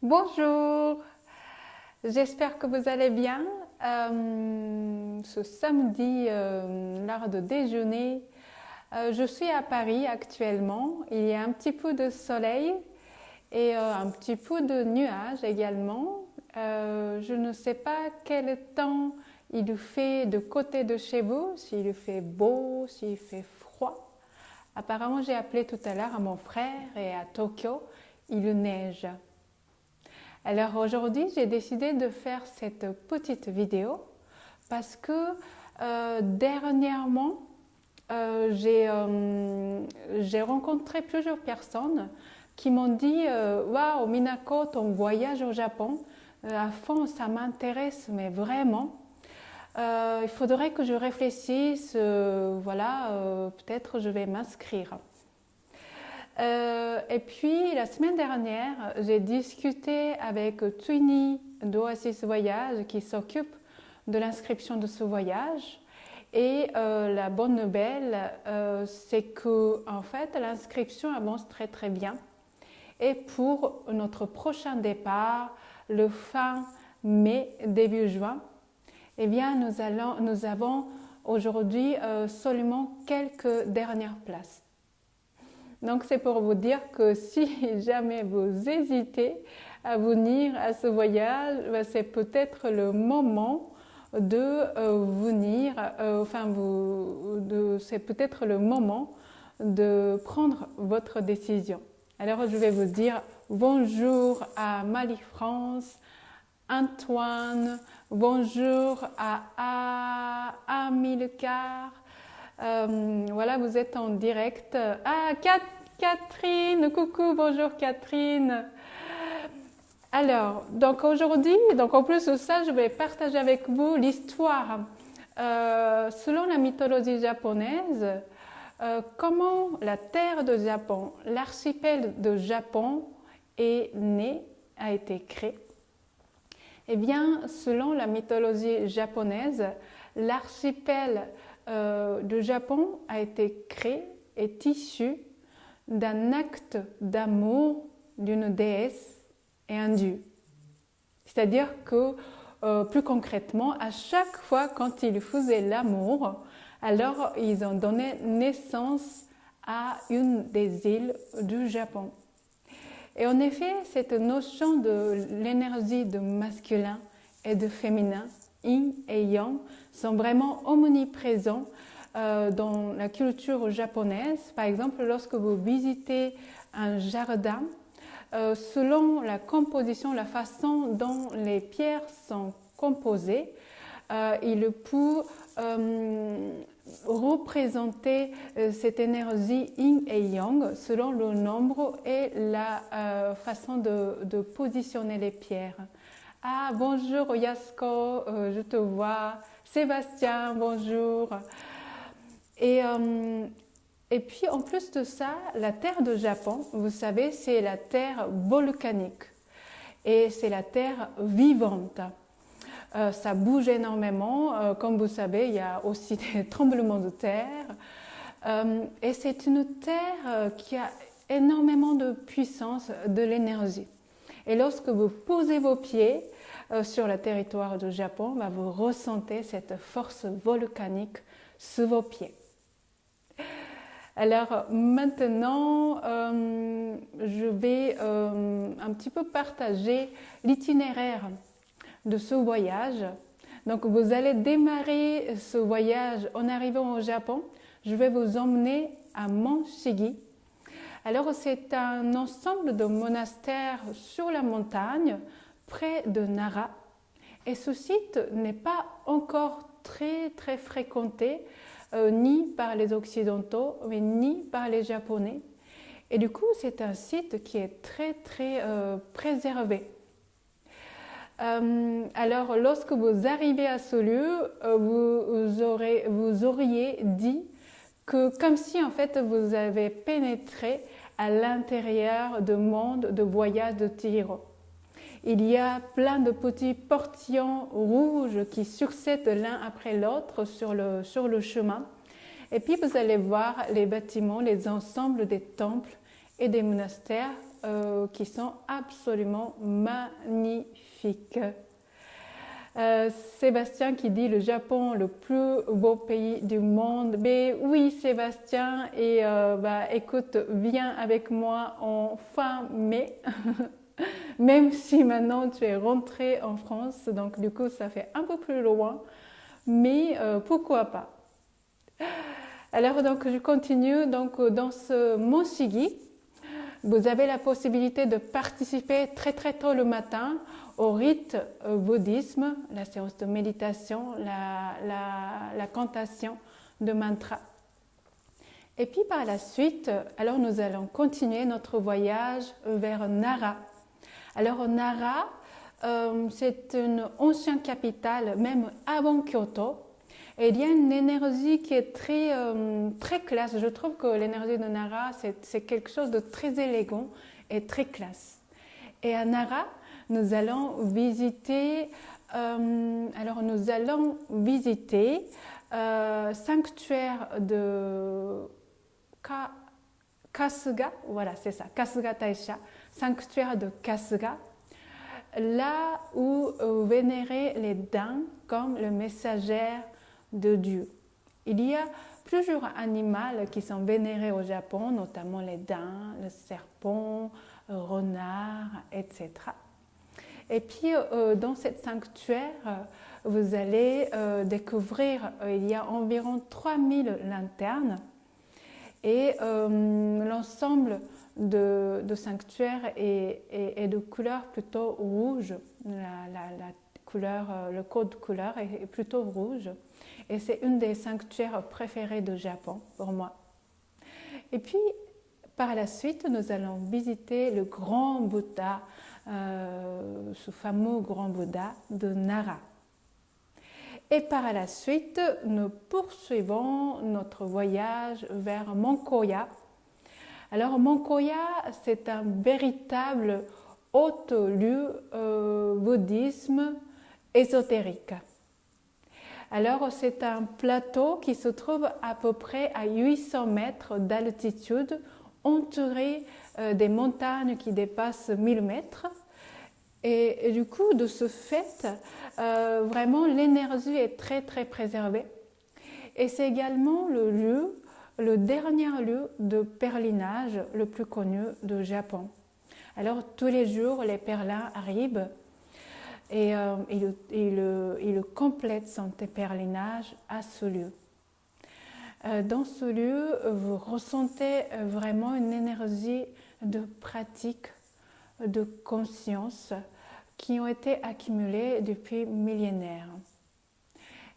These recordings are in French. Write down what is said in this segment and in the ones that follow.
Bonjour, j'espère que vous allez bien. Ce samedi, l'heure de déjeuner, je suis à Paris actuellement. Il y a un petit peu de soleil et un petit peu de nuages également. Je ne sais pas quel temps il fait de côté de chez vous, s'il fait beau, s'il fait froid. Apparemment, j'ai appelé tout à l'heure à mon frère et à Tokyo, il neige. Alors aujourd'hui, j'ai décidé de faire cette petite vidéo parce que dernièrement, j'ai rencontré plusieurs personnes qui m'ont dit Waouh, Minako, ton voyage au Japon, à fond, ça m'intéresse, mais vraiment. Il faudrait que je réfléchisse, peut-être je vais m'inscrire. Et puis la semaine dernière, j'ai discuté avec Twinny d'Oasis Voyage qui s'occupe de l'inscription de ce voyage. Et la bonne nouvelle, c'est que en fait l'inscription avance très très bien. Et pour notre prochain départ, le fin mai, début juin, eh bien nous avons aujourd'hui seulement quelques dernières places. Donc c'est pour vous dire que si jamais vous hésitez à venir à ce voyage, c'est peut-être le moment de venir, c'est peut-être le moment de prendre votre décision. Alors je vais vous dire bonjour à Marie-France, Antoine, bonjour à Amilcar. Voilà, vous êtes en direct. Ah, Catherine, coucou, bonjour Catherine. Alors, donc aujourd'hui, en plus de ça, je vais partager avec vous l'histoire. Selon la mythologie japonaise, comment la terre de Japon, l'archipel de Japon est né, a été créé. Eh bien, selon la mythologie japonaise, l'archipel de Japon a été créé, est issu d'un acte d'amour d'une déesse et un dieu. C'est-à-dire que, plus concrètement, à chaque fois quand ils faisaient l'amour, alors ils ont donné naissance à une des îles du Japon. Et en effet, cette notion de l'énergie de masculin et de féminin, yin et yang, sont vraiment omniprésents dans la culture japonaise. Par exemple, lorsque vous visitez un jardin, selon la composition, la façon dont les pierres sont composées, il peut représenter cette énergie yin et yang selon le nombre et la façon de positionner les pierres. Ah, bonjour Yasko, je te vois. Sébastien, bonjour. Et puis en plus de ça, la terre de Japon, vous savez, c'est la terre volcanique et c'est la terre vivante. Ça bouge énormément, comme vous savez, il y a aussi des tremblements de terre. Et c'est une terre qui a énormément de puissance, de l'énergie. Et lorsque vous posez vos pieds sur le territoire du Japon, vous ressentez cette force volcanique sous vos pieds. Alors maintenant, je vais un petit peu partager l'itinéraire de ce voyage. Donc vous allez démarrer ce voyage en arrivant au Japon. Je vais vous emmener à Mont Shigi. Alors c'est un ensemble de monastères sur la montagne près de Nara. Et ce site n'est pas encore très très fréquenté, ni par les Occidentaux, mais ni par les Japonais. Et du coup, c'est un site qui est très très préservé. Alors, lorsque vous arrivez à ce lieu, vous auriez dit que comme si en fait vous avez pénétré à l'intérieur du monde de voyage de Chihiro. Il y a plein de petits portillons rouges qui succèdent l'un après l'autre sur le chemin. Et puis vous allez voir les bâtiments, les ensembles des temples et des monastères qui sont absolument magnifiques. Sébastien qui dit le Japon, le plus beau pays du monde. Mais oui, Sébastien, et écoute, viens avec moi en fin mai, même si maintenant tu es rentré en France, donc du coup ça fait un peu plus loin, mais pourquoi pas. Alors donc je continue, donc dans ce Monshigi, vous avez la possibilité de participer très très tôt le matin au rite bouddhisme, la séance de méditation, la cantation de mantra. Et puis par la suite, alors nous allons continuer notre voyage vers Nara. Alors Nara, c'est une ancienne capitale, même avant Kyoto. Et il y a une énergie qui est très, très classe. Je trouve que l'énergie de Nara, c'est quelque chose de très élégant et très classe. Et à Nara, nous allons visiter, sanctuaire de Kasuga, voilà c'est ça, Kasuga Taisha, sanctuaire de Kasuga, là où vénérer les daims comme le messager de Dieu. Il y a plusieurs animaux qui sont vénérés au Japon, notamment les daims, le serpent, le renard, etc. Et puis dans cet sanctuaire, vous allez découvrir, il y a environ 3000 lanternes et l'ensemble de sanctuaire est de couleur plutôt rouge. Le code couleur est plutôt rouge. Et c'est une des sanctuaires préférés du Japon pour moi. Et puis, par la suite, nous allons visiter le grand Bouddha, ce fameux grand Bouddha de Nara. Et par la suite, nous poursuivons notre voyage vers Monkoya. Alors, Monkoya, c'est un véritable haut lieu bouddhisme ésotérique. Alors, c'est un plateau qui se trouve à peu près à 800 mètres d'altitude, entouré des montagnes qui dépassent 1000 mètres. Et du coup, de ce fait, vraiment, l'énergie est très, très préservée. Et c'est également le dernier lieu de pèlerinage le plus connu du Japon. Alors, tous les jours, les pèlerins arrivent et il complète son pèlerinage à ce lieu. Dans ce lieu, vous ressentez vraiment une énergie de pratique, de conscience qui ont été accumulées depuis millénaires.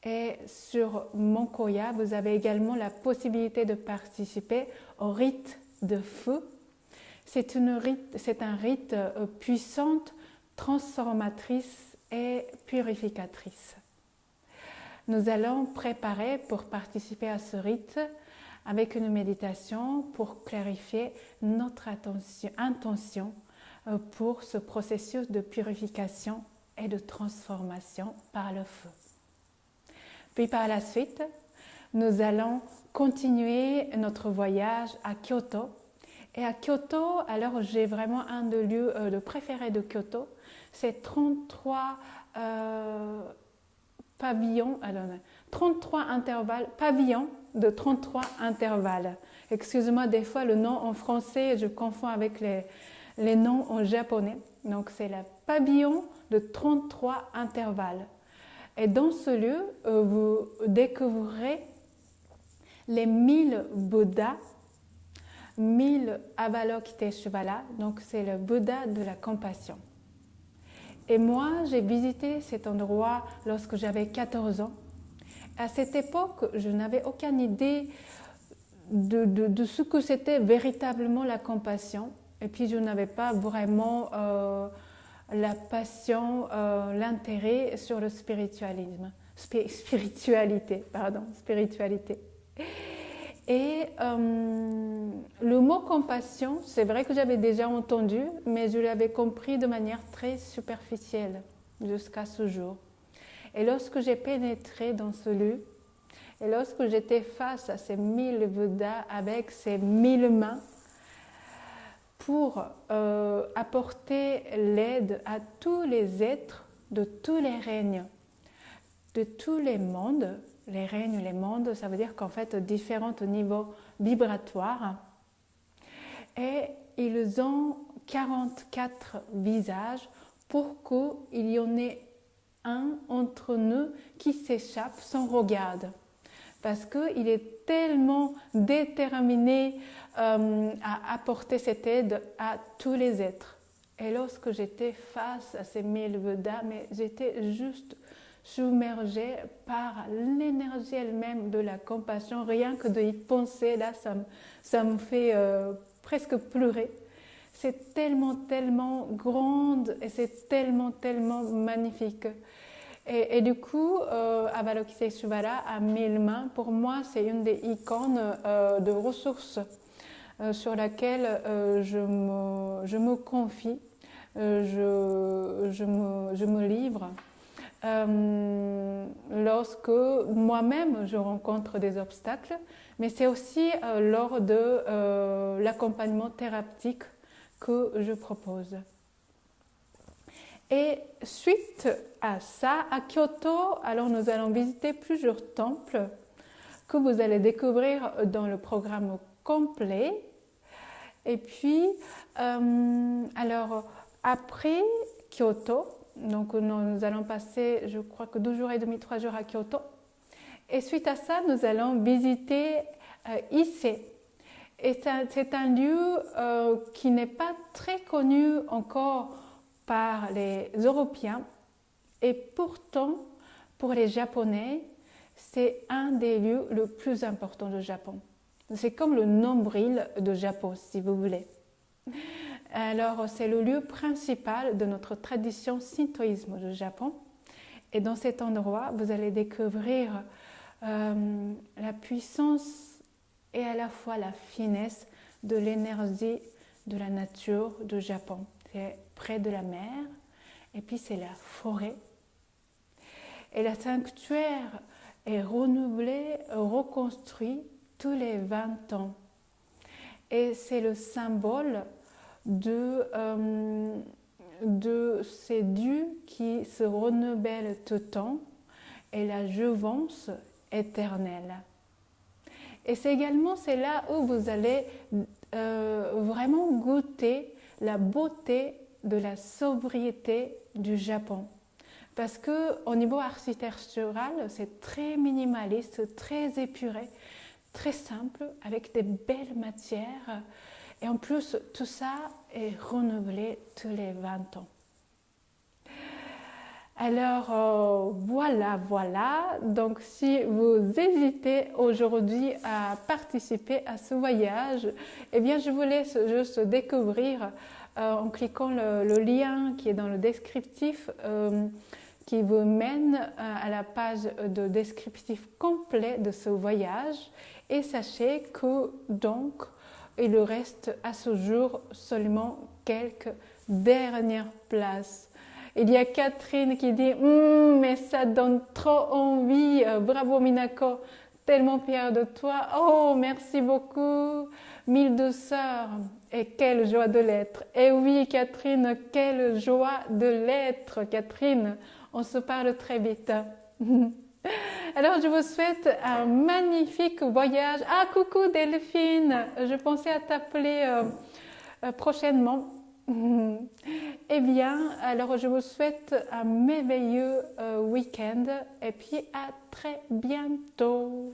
Et sur Monkoya, vous avez également la possibilité de participer au rite de feu. C'est un rite puissant, transformatrice et purificatrice. Nous allons préparer pour participer à ce rite avec une méditation pour clarifier notre intention pour ce processus de purification et de transformation par le feu. Puis par la suite, nous allons continuer notre voyage à Kyoto. Et à Kyoto, alors j'ai vraiment un des lieux de préférés de Kyoto, c'est 33 pavillons de 33 intervalles. Excusez-moi, des fois le nom en français, je confonds avec les noms en japonais. Donc c'est le pavillon de 33 intervalles. Et dans ce lieu, vous découvrirez les 1000 Bouddhas, 1000 Avalokiteshvara, donc c'est le Bouddha de la compassion. Et moi, j'ai visité cet endroit lorsque j'avais 14 ans. À cette époque, je n'avais aucune idée de ce que c'était véritablement la compassion. Et puis, je n'avais pas vraiment la passion, l'intérêt sur le spiritualité. Et le mot compassion, c'est vrai que j'avais déjà entendu, mais je l'avais compris de manière très superficielle jusqu'à ce jour. Et lorsque j'ai pénétré dans ce lieu, et lorsque j'étais face à ces 1000 Bouddhas avec ces 1000 mains, pour apporter l'aide à tous les êtres de tous les règnes, de tous les mondes. Les règnes, les mondes, ça veut dire qu'en fait, différents niveaux vibratoires. Et ils ont 44 visages pour qu'il y en ait un entre nous qui s'échappe sans regard. Parce qu'il est tellement déterminé à apporter cette aide à tous les êtres. Et lorsque j'étais face à ces 1000 Vedas, mais j'étais juste submergée par l'énergie elle-même de la compassion. Rien que d'y penser, là, ça me fait presque pleurer. C'est tellement, tellement grande et c'est tellement, tellement magnifique. Et du coup, Avalokiteshvara à 1000 mains, pour moi, c'est une des icônes de ressources sur laquelle je me confie, je me livre. Lorsque moi-même je rencontre des obstacles, mais c'est aussi lors de l'accompagnement thérapeutique que je propose. Et suite à ça, à Kyoto, alors nous allons visiter plusieurs temples que vous allez découvrir dans le programme complet. Et puis, alors après Kyoto, donc nous allons passer, je crois que 2 jours et demi, 3 jours à Kyoto. Et suite à ça, nous allons visiter Ise. Et c'est un lieu qui n'est pas très connu encore par les Européens. Et pourtant, pour les Japonais, c'est un des lieux les plus importants du Japon. C'est comme le nombril de Japon, si vous voulez. Alors, c'est le lieu principal de notre tradition shintoïsme du Japon. Et dans cet endroit, vous allez découvrir la puissance et à la fois la finesse de l'énergie de la nature du Japon. C'est près de la mer, et puis c'est la forêt. Et le sanctuaire est renouvelé, reconstruit tous les 20 ans. Et c'est le symbole de ces dieux qui se renouvellent tout le temps et la jouvence éternelle. Et c'est là où vous allez vraiment goûter la beauté de la sobriété du Japon. Parce qu'au niveau architectural, c'est très minimaliste, très épuré, très simple, avec des belles matières. Et en plus, tout ça est renouvelé tous les 20 ans. Alors voilà, donc si vous hésitez aujourd'hui à participer à ce voyage, eh bien je vous laisse juste découvrir en cliquant le lien qui est dans le descriptif qui vous mène à la page de descriptif complet de ce voyage. Et sachez que donc il reste à ce jour seulement quelques dernières places. Il y a Catherine qui dit mais ça donne trop envie. Bravo Minako, tellement fière de toi. Oh, merci beaucoup. 1000 douceurs. Et quelle joie de l'être. Et oui, Catherine, quelle joie de l'être, Catherine. On se parle très vite. Alors, je vous souhaite un magnifique voyage. Ah, coucou Delphine. Je pensais à t'appeler prochainement. Eh bien, alors je vous souhaite un merveilleux week-end et puis à très bientôt.